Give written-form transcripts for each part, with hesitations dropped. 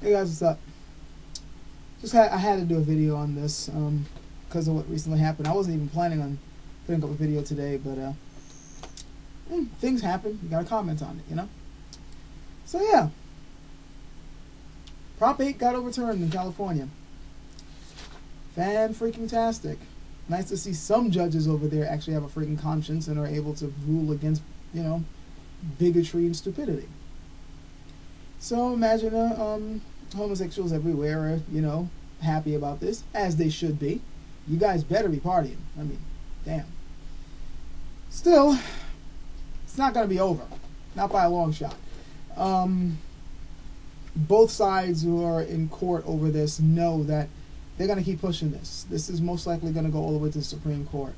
Hey guys, what's up? I had to do a video on this because of what recently happened. I wasn't even planning on putting up a video today, but things happen. You gotta comment on it, you know. So yeah, Prop 8 got overturned in California. Fan freaking tastic. Nice to see some judges over there actually have a freaking conscience and are able to rule against, bigotry and stupidity. So imagine homosexuals everywhere are, happy about this, as they should be. You guys better be partying. I mean, damn. Still, it's not going to be over. Not by a long shot. Both sides who are in court over this know that they're going to keep pushing this. This is most likely going to go all the way to the Supreme Court.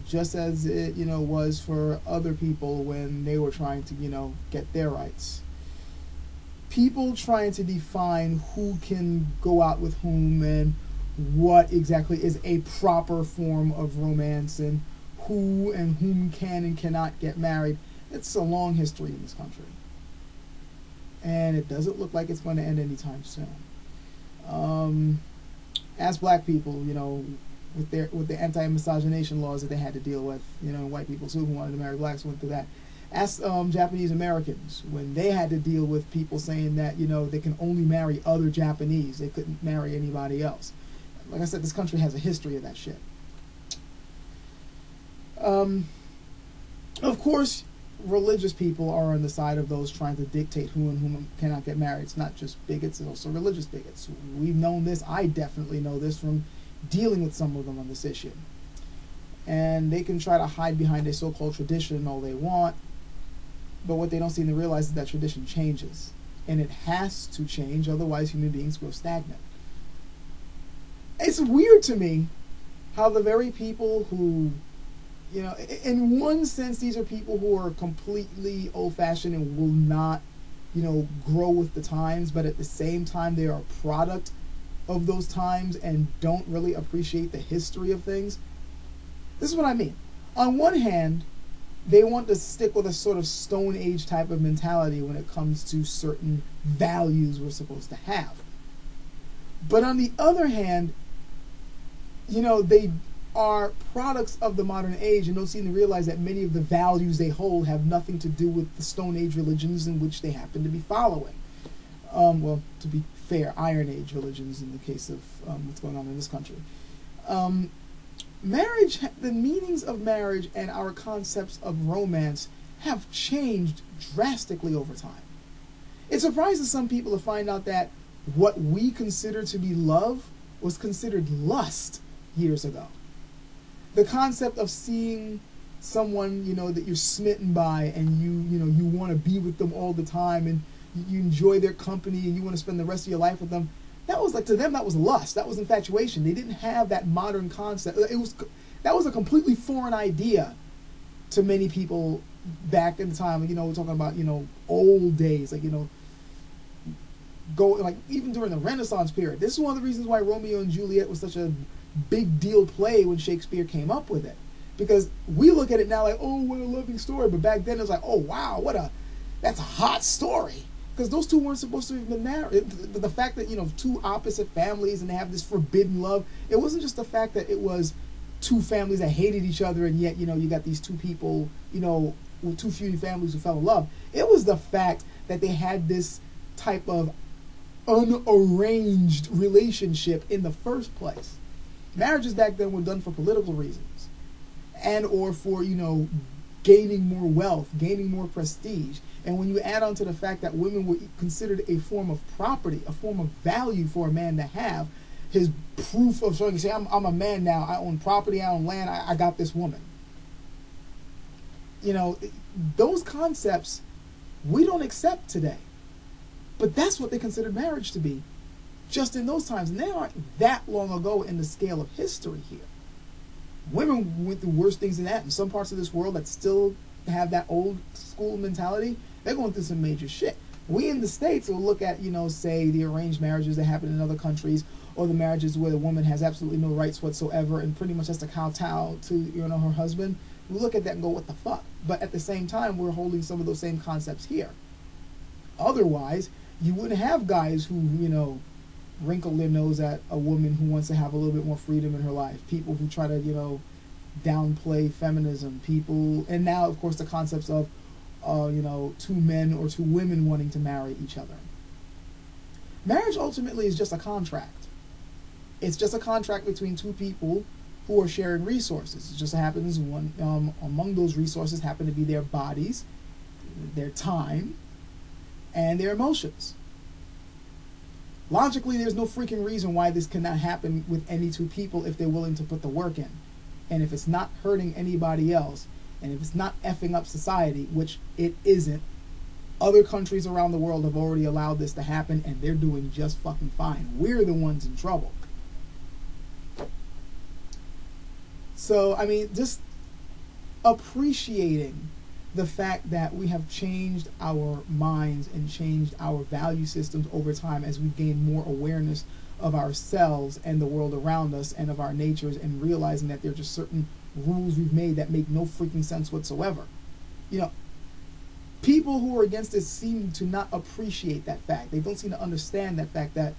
Just as it, was for other people when they were trying to, get their rights. People trying to define who can go out with whom and what exactly is a proper form of romance and who and whom can and cannot get married. It's a long history in this country. And it doesn't look like it's going to end anytime soon. As black people, with the anti-miscegenation laws that they had to deal with, white people too who wanted to marry blacks went through that. Ask Japanese Americans when they had to deal with people saying that they can only marry other Japanese, they couldn't marry anybody else. Like I said, this country has a history of that shit. Of course, religious people are on the side of those trying to dictate who and whom cannot get married. It's not just bigots, it's also religious bigots. We've known this. I definitely know this from dealing with some of them on this issue. And they can try to hide behind a so-called tradition all they want, but what they don't seem to realize is that tradition changes. And it has to change, otherwise human beings grow stagnant. It's weird to me how the very people who, in one sense, these are people who are completely old-fashioned and will not, grow with the times, but at the same time, they are a product of those times and don't really appreciate the history of things. This is what I mean. On one hand, they want to stick with a sort of Stone Age type of mentality when it comes to certain values we're supposed to have. But on the other hand, they are products of the modern age and don't seem to realize that many of the values they hold have nothing to do with the Stone Age religions in which they happen to be following. Well, to be fair, Iron Age religions in the case of what's going on in this country. Marriage, the meanings of marriage and our concepts of romance have changed drastically over time. It surprises some people to find out that what we consider to be love was considered lust years ago. The concept of seeing someone, that you're smitten by and you want to be with them all the time and you enjoy their company and you want to spend the rest of your life with them. That was to them, that was lust. That was infatuation. They didn't have that modern concept. That was a completely foreign idea to many people back in the time. We're talking about, old days, even during the Renaissance period. This is one of the reasons why Romeo and Juliet was such a big deal play when Shakespeare came up with it. Because we look at it now like, oh, what a loving story. But back then it was like, oh, wow, that's a hot story. Because those two weren't supposed to have been married. The fact that, two opposite families and they have this forbidden love, it wasn't just the fact that it was two families that hated each other and yet, you got these two people, with two feuding families who fell in love. It was the fact that they had this type of unarranged relationship in the first place. Marriages back then were done for political reasons and or for, gaining more wealth, gaining more prestige. And when you add on to the fact that women were considered a form of property, a form of value for a man to have, his proof of showing, say, I'm a man now, I own property, I own land, I got this woman. Those concepts we don't accept today. But that's what they considered marriage to be, just in those times. And they aren't that long ago in the scale of history here. Women went through worse things than that. In some parts of this world that still have that old school mentality, they're going through some major shit. We in the States will look at, say the arranged marriages that happen in other countries, or the marriages where the woman has absolutely no rights whatsoever and pretty much has to kowtow to, her husband. We look at that and go, what the fuck? But at the same time, we're holding some of those same concepts here. Otherwise, you wouldn't have guys who, you know, wrinkle their nose at a woman who wants to have a little bit more freedom in her life. People who try to, you know, downplay feminism. People, and now, of course, the concepts of, you know, two men or two women wanting to marry each other. Marriage ultimately is just a contract. It's just a contract between two people who are sharing resources. It just happens one among those resources happen to be their bodies, their time, and their emotions. Logically, there's no freaking reason why this cannot happen with any two people if they're willing to put the work in. And if it's not hurting anybody else, and if it's not effing up society, which it isn't, other countries around the world have already allowed this to happen, and they're doing just fucking fine. We're the ones in trouble. So, I mean, just appreciating the fact that we have changed our minds and changed our value systems over time as we gain more awareness of ourselves and the world around us and of our natures, and realizing that there are just certain rules we've made that make no freaking sense whatsoever. You know, people who are against this seem to not appreciate that fact. They don't seem to understand that fact that,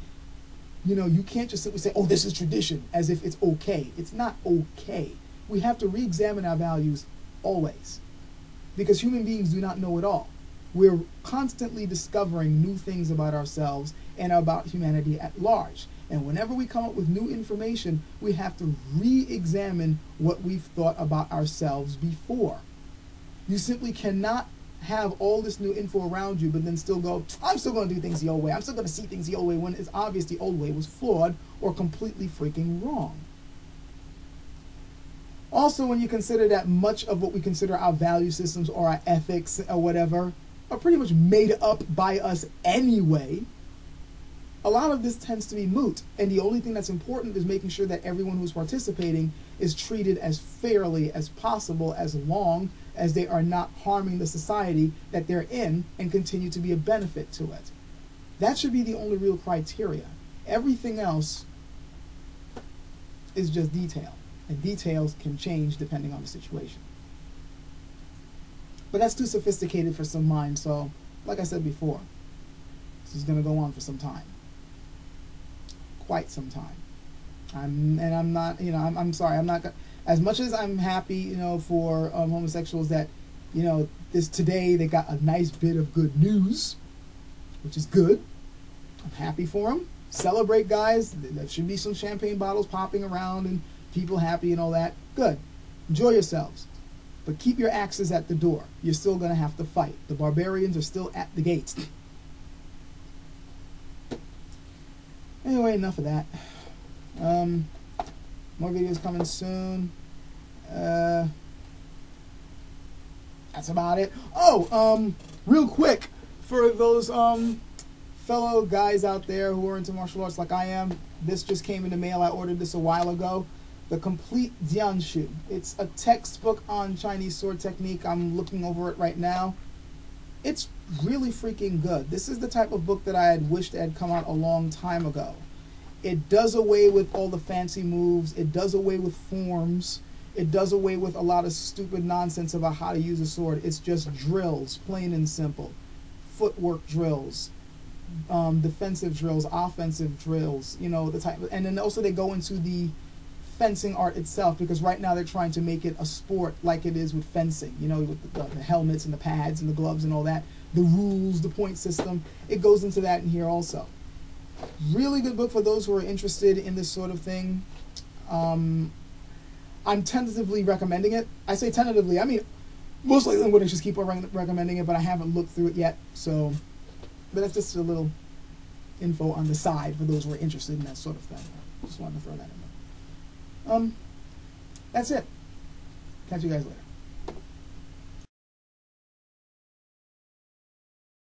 you know, you can't just simply say, oh, this is tradition, as if it's okay. It's not okay. We have to re-examine our values always, because human beings do not know it all. We're constantly discovering new things about ourselves and about humanity at large. And whenever we come up with new information, we have to re-examine what we've thought about ourselves before. You simply cannot have all this new info around you, but then still go, I'm still going to do things the old way. I'm still going to see things the old way, when it's obvious the old way was flawed or completely freaking wrong. Also, when you consider that much of what we consider our value systems or our ethics or whatever are pretty much made up by us anyway, a lot of this tends to be moot. And the only thing that's important is making sure that everyone who's participating is treated as fairly as possible, as long as they are not harming the society that they're in and continue to be a benefit to it. That should be the only real criteria. Everything else is just detail. And details can change depending on the situation. But that's too sophisticated for some minds, so like I said before, this is going to go on for some time. Quite some time. I'm not, you know, I'm sorry, I'm not, as much as I'm happy, you know, for homosexuals that, you know, today they got a nice bit of good news, which is good. I'm happy for them. Celebrate, guys. There should be some champagne bottles popping around and people happy and all that. Good. Enjoy yourselves. But keep your axes at the door. You're still going to have to fight. The barbarians are still at the gates. Anyway, enough of that. More videos coming soon. That's about it. Oh, real quick, for those fellow guys out there who are into martial arts like I am, this just came in the mail. I ordered this a while ago. The Complete Jianshu. It's a textbook on Chinese sword technique. I'm looking over it right now. It's really freaking good. This is the type of book that I had wished had come out a long time ago. It does away with all the fancy moves. It does away with forms. It does away with a lot of stupid nonsense about how to use a sword. It's just drills, plain and simple. Footwork drills, defensive drills, offensive drills, you know, the type of, and then also they go into the fencing art itself, because right now they're trying to make it a sport like it is with fencing, you know, with the helmets and the pads and the gloves and all that, the rules, the point system. It goes into that in here also. Really good book for those who are interested in this sort of thing. I'm tentatively recommending it. I say tentatively, I mean, most likely I'm going to just keep on recommending it, but I haven't looked through it yet, so, but that's just a little info on the side for those who are interested in that sort of thing. Just wanted to throw that in there. That's it. Catch you guys later.